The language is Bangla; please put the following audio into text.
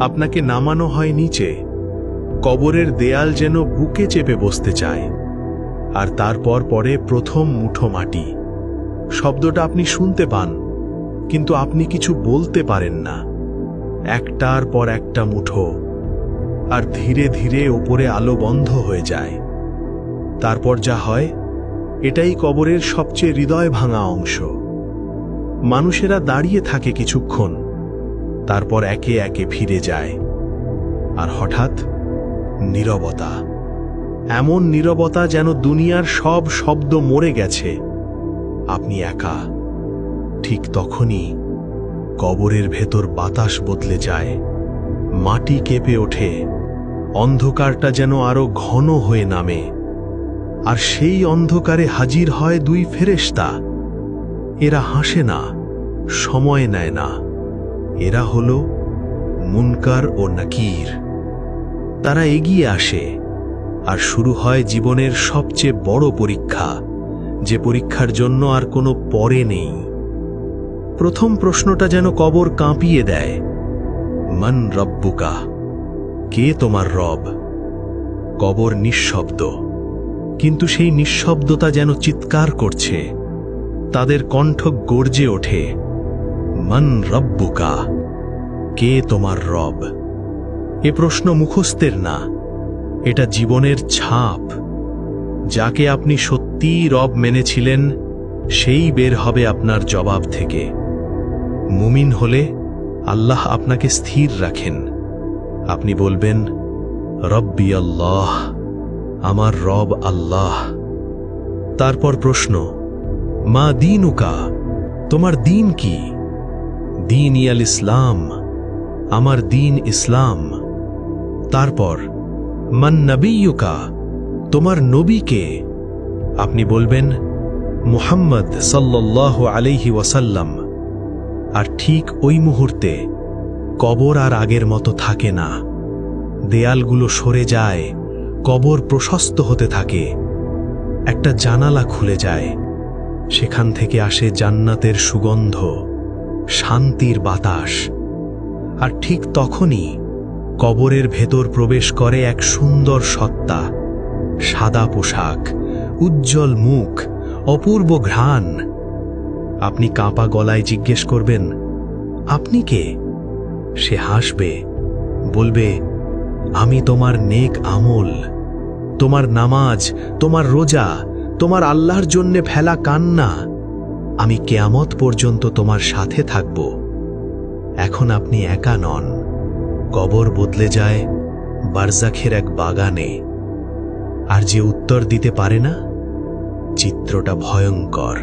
আপনাকে নামানো হয় নিচে। কবরের দেয়াল যেন বুকে চেপে বসতে চায়। আর তারপর পরে প্রথম মুঠো মাটি। শব্দটা আপনি শুনতে পান, কিন্তু আপনি কিছু বলতে পারেন না। একটার পর একটা মুঠো, আর ধীরে ধীরে ওপরে আলো বন্ধ হয়ে যায়। তারপর যা হয়, এটাই কবরের সবচেয়ে হৃদয় ভাঙা অংশ। মানুষেরা দাঁড়িয়ে থাকে কিছুক্ষণ, তারপর একে একে ফিরে যায়। আর হঠাৎ নীরবতা। এমন নীরবতা যেন দুনিয়ার সব শব্দ মরে গেছে। আপনি একা। ঠিক তখনই কবরের ভেতর বাতাস বদলে যায়, মাটি কেঁপে ওঠে, অন্ধকারটা যেন আরো ঘন হয়ে নামে। আর সেই অন্ধকারে হাজির হয় দুই ফেরেশতা। এরা হাসে না, সময় নেয় না। এরা হলো মুনকার ও নাকির। তারা এগিয়ে আসে, আর শুরু হয় জীবনের সবচেয়ে বড় পরীক্ষা, যে পরীক্ষার জন্য আর কোনো পরে নেই। প্রথম প্রশ্নটা যেন কবর কাঁপিয়ে দেয়, মান রব্বুকা, কে তোমার রব? কবর নিঃশব্দ, কিন্তু সেই নিঃশব্দতা যেন চিৎকার করছে। তাদের কণ্ঠ গর্জে ওঠে, মান রব্বুকা, কে তোমার রব? এ প্রশ্ন মুখস্থের না, এটা জীবনের ছাপ। যাকে আপনি সত্যিই রব মেনেছিলেন, সেই বের হবে আপনার জবাব থেকে। মুমিন হলে আল্লাহ আপনাকে স্থির রাখেন। আপনি বলবেন, রব্বি আল্লাহ, আমার রব আল্লাহ। তারপর প্রশ্ন, মা দীনুকা, তোমার দিন কি? দীন ইয়াল ইসলাম, আমার দিন ইসলাম। তারপর মান নবিয়ুকা, তোমার নবী কে? আপনি বলবেন, মুহাম্মদ সাল্লাল্লাহু আলাইহি ওয়াসাল্লাম। আর ঠিক ওই মুহূর্তে কবর আর আগের মতো থাকে না। দেয়ালগুলো সরে যায়, কবর প্রশস্ত হতে থাকে। একটা জানালা খুলে যায়, সেখান থেকে আসে জান্নাতের সুগন্ধ, শান্তির বাতাস। আর ঠিক তখনই কবরের ভেতর প্রবেশ করে এক সুন্দর সত্তা, সাদা পোশাক, উজ্জ্বল মুখ, অপূর্ব ঘ্রাণ। আপনি কাঁপা গলায় জিজ্ঞেস করবেন, আপনি কে? সে হাসবে, বলবে, আমি তোমার নেক আমল, তোমার নামাজ, তোমার রোজা, তোমার আল্লাহর জন্যে ফেলা কান্না। আমি কিয়ামত পর্যন্ত তোমার সাথে থাকব। এখন আপনি একা নন। কবর বদলে যায় বারজাখের এক বাগানে। আর যে উত্তর দিতে পারে না, চিত্রটা ভয়ঙ্কর।